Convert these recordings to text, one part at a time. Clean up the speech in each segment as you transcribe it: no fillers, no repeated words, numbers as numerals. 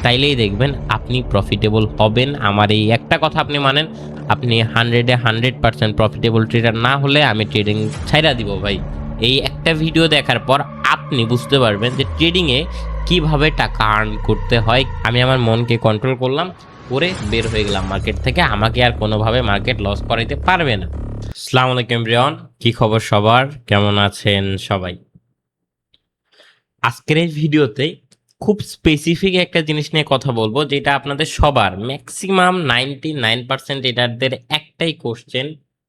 তাইলেই দেখবেন আপনি প্রফিটেবল হবেন। আমার এই একটা কথা আপনি মানেন, আপনি 100% প্রফিটেবল ট্রেডার না হলে আমি ট্রেডিং ছাইড়া দিব ভাই। এই একটা ভিডিও দেখার পর আপনি বুঝতে পারবেন যে ট্রেডিংয়ে কিভাবে টাকা আর্ন করতে হয়। আমি আমার মনকে কন্ট্রোল করলাম, করে বের হয়ে গেলাম মার্কেট থেকে। আমাকে আর কোনোভাবে মার্কেট লস করাইতে পারবে না। আসসালামু আলাইকুম এভরিওয়ান, কি খবর সবার, কেমন আছেন সবাই? আজকের এই ভিডিওতে খুব স্পেসিফিক একটা জিনিস নিয়ে কথা বলবো, যেটা আপনাদের সবার ম্যাক্সিমাম 99% ট্রেডারদের একটাই কোশ্চেন।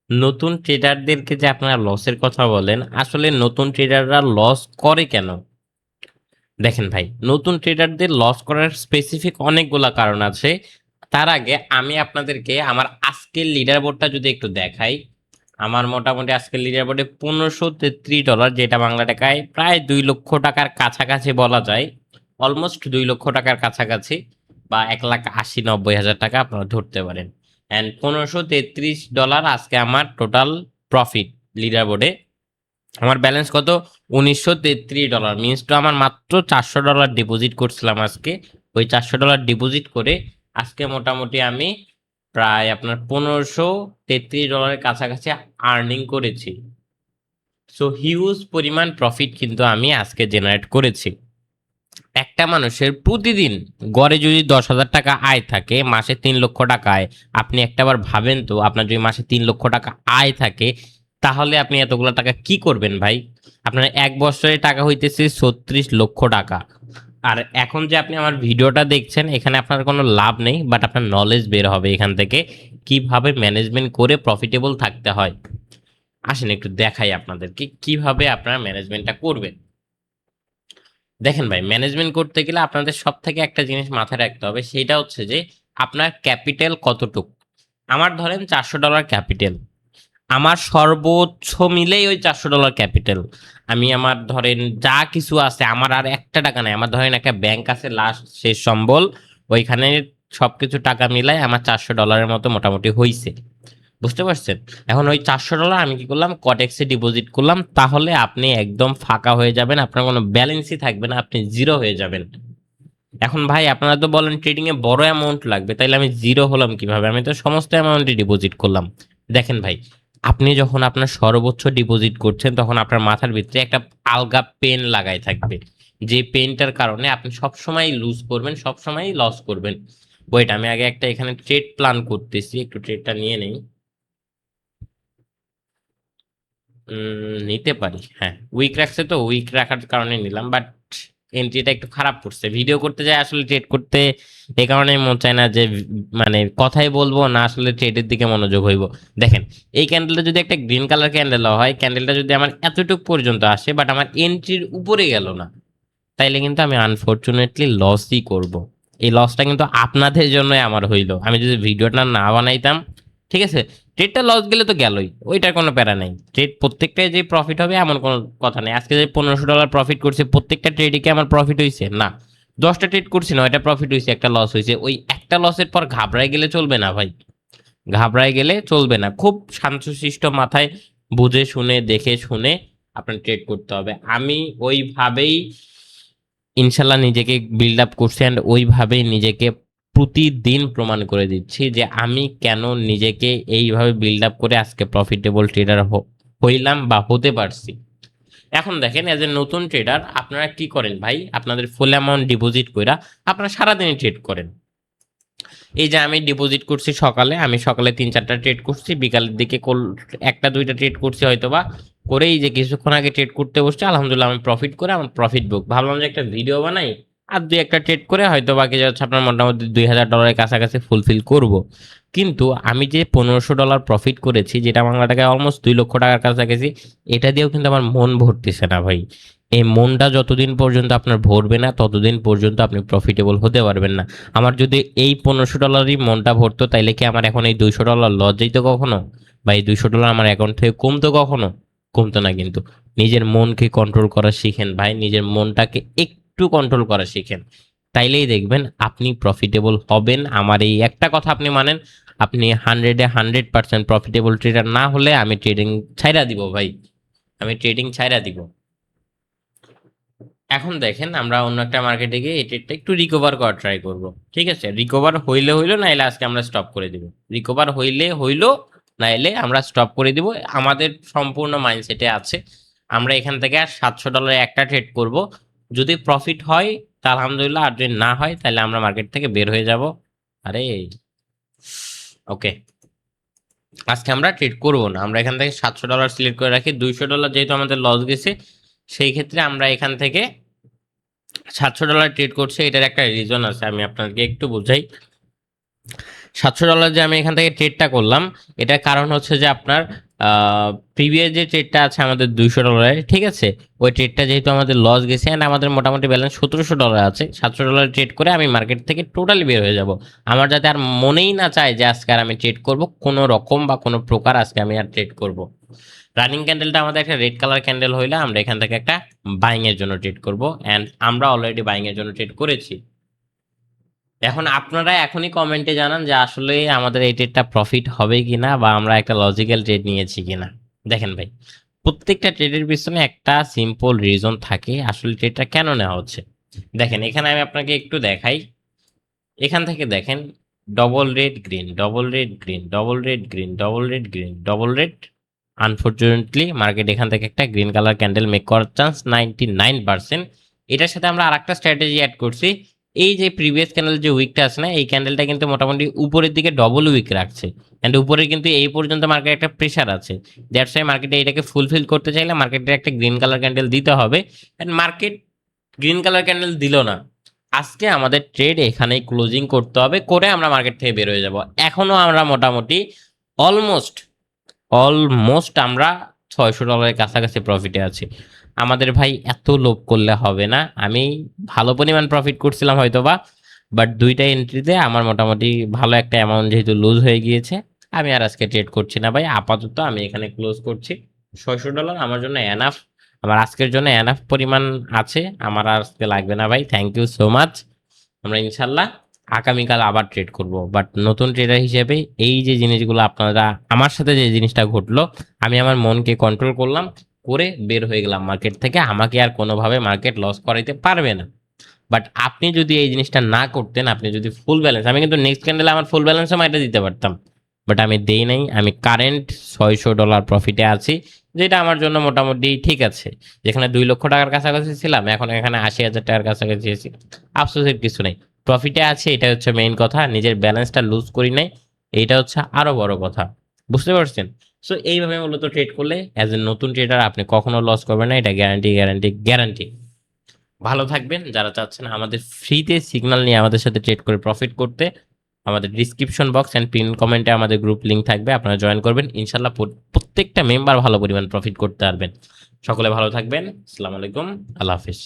নতুন ট্রেডারদেরকে যে আপনারা লসের কথা বলেন, আসলে নতুন ট্রেডাররা লস করে কেন? দেখেন ভাই, নতুন ট্রেডারদের লস করার স্পেসিফিক অনেকগুলা কারণ আছে। তার আগে আমি আপনাদেরকে আমার আজকের লিডার বোর্ডটা যদি একটু দেখাই। আমার মোটামুটি আজকের লিডার বোর্ডে $1533, যেটা বাংলা টাকায় প্রায় 2 লক্ষ টাকার কাছাকাছি বলা যায়। অলমোস্ট 2 লক্ষ টাকার কাছাকাছি, বা 1,80,90,000 টাকা আপনারা ধরতে পারেন। অ্যান্ড $1533 আজকে আমার টোটাল প্রফিট লিডার বোর্ডে। আমার ব্যালেন্স কত? $1933 মিনস তো আমার মাত্র $400 ডিপোজিট করছিলাম আজকে। ওই $400 ডিপোজিট করে আজকে মোটামুটি আমি প্রায় আপনার $1533 কাছাকাছি আর্নিং করেছি। সো হিউজ পরিমাণ প্রফিট কিন্তু আমি আজকে জেনারেট করেছি। একটা মানুষের প্রতিদিন গড়ে যদি 10,000 টাকা আয় থাকে, মাসে 3 লক্ষ টাকা আয়, আপনি একটাবার ভাবেন তো, আপনার যদি মাসে 3 লক্ষ টাকা আয় থাকে, তাহলে আপনি এতগুলো টাকা কি করবেন ভাই? আপনার এক বছরে টাকা হইতেছে 36 লক্ষ টাকা। আর এখন যে আপনি আমার ভিডিওটা দেখছেন, এখানে আপনার কোনো লাভ নেই, বাট আপনার নলেজ বের হবে এখান থেকে কিভাবে ম্যানেজমেন্ট করে প্রফিটেবল থাকতে হয়। আসেন একটু দেখাই আপনাদেরকে কিভাবে আপনারা ম্যানেজমেন্টটা করবেন। দেখেন ভাই, ম্যানেজমেন্ট করতে গেলে আপনাদের সব থেকে একটা জিনিস মাথায় রাখতে হবে, সেটা হচ্ছে যে আপনার ক্যাপিটাল কতটুকু। আমার ধরেন $400 ক্যাপিটাল, আমার সর্বোচ্চ মিলেই ওই $400 ক্যাপিটাল। আমি আমার ধরেন যা কিছু আছে, আমার আর একটা টাকা নাই। আমার ধরেন একটা ব্যাংক আছে লাস্ট শেষ সম্বল, ওইখানে সবকিছু টাকা মিলাই আমার $400 মতো মোটামুটি হইছে। বুঝতে পারছেন? এখন ওই $400 আমি কি করলাম, কটেক্সে ডিপোজিট করলাম। তাহলে আপনি একদম ফাঁকা হয়ে যাবেন, আপনার কোনো ব্যালেন্সই থাকবে না, আপনি জিরো হয়ে যাবেন। এখন ভাই আপনারা তো বলেন ট্রেডিং এ বড় অ্যামাউন্ট লাগবে, তাইলে আমি জিরো হলাম কিভাবে? আমি তো সমস্ত অ্যামাউন্টে ডিপোজিট করলাম। দেখেন ভাই, আপনি যখন আপনার সর্বোচ্চ ডিপোজিট করছেন, তখন আপনার মাথার ভিতরে একটা আলগা পেন লাগাই থাকবে, যে পেনটার কারণে আপনি সবসময় লুজ করবেন, সবসময় লস করবেন। ওয়েট, আমি আগে একটা এখানে ট্রেড প্ল্যান করতেছি, একটু ট্রেডটা নিয়ে নেই। নিতে পারি, হ্যাঁ। উইক রাখছে তো, উইক রাখার কারণে নিলাম, বাট এন্ট্রিটা একটু খারাপ করছে। ভিডিও করতে যাই আসলে ট্রেড করতে, এই কারণে মন চায় না যে মানে কথাই বলবো না, আসলে ট্রেডের দিকে মনোযোগ হইব। দেখেন, এই ক্যান্ডেলটা যদি একটা গ্রিন কালার ক্যান্ডেল হয়, ক্যান্ডেলটা যদি আমার এতটুকু পর্যন্ত আসে, বাট আমার এন্ট্রির উপরে গেল না, তাইলে কিন্তু আমি আনফরচুনেটলি লসই করব। এই লসটা কিন্তু আপনাদের জন্যই আমার হইলো। আমি যদি ভিডিওটা না বানাইতাম, ঠিক আছে, ট্রেডটা লস গেলে তো গেলই, ওইটার কোনো প্যারা নাই। ট্রেড প্রত্যেকটাই যে প্রফিট হবে এমন কোনো কথা নেই। আজকে যে $1500 প্রফিট করছে, প্রত্যেকটা ট্রেডে কি আমার প্রফিট হয়েছে? না। 10টা ট্রেড করছি, 9টা প্রফিট হয়েছে, একটা লস হয়েছে। ওই একটা লসের পর ঘাবড়ায় গেলে চলবে না ভাই, ঘাবড়ায় গেলে চলবে না। খুব শান্তশিষ্ট মাথায় বুঝে শুনে দেখে শুনে আপনার ট্রেড করতে হবে। আমি ওইভাবেই ইনশাল্লাহ নিজেকে বিল্ড আপ করছি, অ্যান্ড ওইভাবেই নিজেকে প্রতিদিন প্রমাণ করে দিচ্ছি যে আমি কেন নিজেকে এইভাবে বিল্ড আপ করে আজকে প্রফিটেবল ট্রেডার হইলাম বা হতে পারছি। এখন দেখেন, এজ এ নতুন ট্রেডার আপনারা কি করেন ভাই? আপনাদের ফুল অ্যামাউন্ট ডিপোজিট কইরা আপনারা সারাদিনই ট্রেড করেন। এই যে আমি ডিপোজিট করছি সকালে, আমি সকালে 3-4টা ট্রেড করছি, বিকালের দিকে 1-2টা ট্রেড করছি হয়তোবা, করে এই যে কিছুক্ষণ আগে ট্রেড করতে বসছি, আলহামদুলিল্লাহ আমি প্রফিট করে আমার প্রফিট বুক। ভাবলাম যে একটা ভিডিও বানাই, আর 2-1টা ট্রেড করে হয়তো বাকি যাচ্ছে আপনার মোটামুটি $2,000 কাছাকাছি ফুলফিল করব। কিন্তু আমি যে $1500 প্রফিট করেছি, যেটা বাংলা টাকায় অলমোস্ট 2 লক্ষ টাকার কাছাকাছি, এটা দিয়েও কিন্তু আমার মন ভরতেছে না ভাই। এই মনটা যতদিন পর্যন্ত আপনার ভরবে না, ততদিন পর্যন্ত আপনি প্রফিটেবল হতে পারবেন না। আমার যদি এই $1500ই মনটা ভরতো, তাইলে কি আমার এখন এই $200 লস যেত কখনো? বা এই $200 আমার অ্যাকাউন্ট থেকে কমতো কখনো? কমতো না। কিন্তু নিজের মনকে কন্ট্রোল করা শিখেন ভাই, নিজের মনটাকে একটু কন্ট্রোল করা শিখেন, তাইলেই দেখবেন আপনি প্রফিটেবল হবেন। আমার এই একটা কথা আপনি মানেন, আপনি 100% প্রফিটেবল ট্রেডার না হলে আমি ট্রেডিং ছাইড়া দিব ভাই, আমি ট্রেডিং ছাইড়া দিব। এখন দেখেন আমরা অন্য একটা মার্কেটে গিয়ে এই ট্রেডটা একটু রিকভার করার ট্রাই করব। ঠিক আছে, রিকভার হইলে হইলো, নাইলে আজকে আমরা স্টপ করে দিব। রিকভার হইলে হইলো, নাইলে আমরা স্টপ করে দিব। আমাদের সম্পূর্ণ মাইন্ডসেটে আছে আমরা এখান থেকে আর $700 একটা ট্রেড করব। যদি প্রফিট হয় তা আলহামদুলিল্লাহ, আর যদি না হয় তাহলে আমরা মার্কেট থেকে বের হয়ে যাব। আরে ওকে, আজকে আমরা ট্রেড করব না। আমরা এখান থেকে $700 সিলেক্ট করে রাখি। $200 যেহেতু আমাদের লস গেছে, সেই ক্ষেত্রে আমরা এখান থেকে $700 ট্রেড করছে। এটার একটা রিজন আছে, আমি আপনাকে একটু বুঝাই। $700 যে আমি এখান থেকে ট্রেডটা করলাম, এটার কারণ হচ্ছে যে আপনার প্রিভিয়াস যে ট্রেডটা আছে আমাদের $200, ঠিক আছে, ওই ট্রেডটা যেহেতু আমাদের লস গেছে অ্যান্ড আমাদের মোটামুটি ব্যালেন্স $1700 আছে, $700 ট্রেড করে আমি মার্কেট থেকে টোটালি বের হয়ে যাব। আমার যাতে আর মনেই না চায় যে আজকে আর আমি ট্রেড করব কোনো রকম বা কোনো প্রকার, আজকে আমি আর ট্রেড করব। রানিং ক্যান্ডেলটা আমাদের একটা রেড কালার ক্যান্ডেল হইলে আমরা এখান থেকে একটা বাইং এর জন্য ট্রেড করব, অ্যান্ড আমরা অলরেডি বাইং এর জন্য ট্রেড করেছি। এখন আপনারা এখনই কমেন্টে জানান যে আসলে আমাদের এই ট্রেডটা প্রফিট হবে কিনা, বা আমরা একটা লজিক্যাল ট্রেড নিয়েছি কিনা। দেখেন ভাই, প্রত্যেকটা ট্রেডের পিছনে একটা সিম্পল রিজন থাকে আসলে ট্রেডটা কেন নেওয়া হচ্ছে। দেখেন এখানে আমি আপনাকে একটু দেখাই। এখান থেকে দেখেন, double red green, double red green, double red green, double red green, double red. Unfortunately market এখান থেকে একটা গ্রিন কালার ক্যান্ডেল মেক করার চান্স 99%। এটার সাথে আমরা আরেকটা স্ট্র্যাটেজি অ্যাড করছি। এই যে প্রিভিয়াস ক্যান্ডেল যে উইকটা আছে না, এই ক্যান্ডেলটা কিন্তু মোটামুটি উপরের দিকে ডবল উইক রাখছে, অ্যান্ড উপরে কিন্তু এই পর্যন্ত মার্কেট একটা প্রেশার আছে। দ্যাটস ওয়াই মার্কেটে এটাকে ফুলফিল করতে চাইলে মার্কেটে একটা গ্রিন কালার ক্যান্ডেল দিতে হবে, and market green colour candle দিল না। আজকে আমাদের ট্রেড এখানেই ক্লোজিং করতে হবে, করে আমরা মার্কেট থেকে বের হয়ে যাব। এখনো আমরা মোটামুটি অলমোস্ট অলমোস্ট আমরা $600 কাছাকাছি প্রফিটে আছি। আমাদের ভাই এত লোভ করলে হবে না। আমি ভালো পরিমাণ প্রফিট করছিলাম হয়তোবা, বাট দুইটা এন্ট্রিতে আমার মোটামুটি ভালো একটা অ্যামাউন্ট যেহেতু লুজ হয়ে গিয়েছে, আমি আর আজকে ট্রেড করছি না ভাই। আপাতত আমি এখানে ক্লোজ করছি। $600 আমার জন্য এনাফ, আমার আজকের জন্য এনাফ পরিমাণ আছে। আমার আর আজকে লাগবে না ভাই, থ্যাংক ইউ সো মাচ। আমরা ইনশাল্লাহ আগামীকাল আবার ট্রেড করব, বাট নতুন ট্রেডার হিসেবে এই যে জিনিসগুলো আপনারা, আমার সাথে যে জিনিসটা ঘটলো, আমি আমার মনকে কন্ট্রোল করলাম, করে বের হয়ে গেলাম মার্কেট থেকে। আমাকে আর কোনোভাবে মার্কেট লস করাইতে পারবে না। বাট আপনি যদি এই জিনিসটা না করতেন, আপনি যদি ফুল ব্যালেন্স, আমি কিন্তু নেক্সট ক্যান্ডেলে আমার ফুল ব্যালেন্সও মাইটা দিতে পারতাম, বাট আমি দেই নাই। আমি কারেন্ট $600 প্রফিটে আছি, যেটা আমার জন্য মোটামুটি ঠিক আছে। যেখানে $2 লক্ষ কাছাকাছি ছিলাম, এখন এখানে $80,000 কাছাকাছি আছি। আফসোসের কিছু নেই, প্রফিটে আছে, এটা হচ্ছে মেইন কথা। নিজের ব্যালেন্সটা লুজ করি নাই, এইটা হচ্ছে আরো বড় কথা। বুঝতে পারছেন? সো এইভাবে মূলত ট্রেড করলে অ্যাজ এ নতুন ট্রেডার আপনি কখনো লস করবেন না, এটা গ্যারান্টি গ্যারান্টি গ্যারান্টি। ভালো থাকবেন। যারা চাচ্ছেন আমাদের ফ্রিতে সিগন্যাল নিয়ে আমাদের সাথে ট্রেড করে প্রফিট করতে, আমাদের ডিসক্রিপশন বক্স অ্যান্ড পিন কমেন্টে আমাদের গ্রুপ লিংক থাকবে, আপনারা জয়েন করবেন। ইনশাল্লাহ প্রত্যেকটা মেম্বার ভালো পরিমাণ প্রফিট করতে পারবেন। সকলে ভালো থাকবেন। আসসালামু আলাইকুম, আল্লাহ হাফিজ।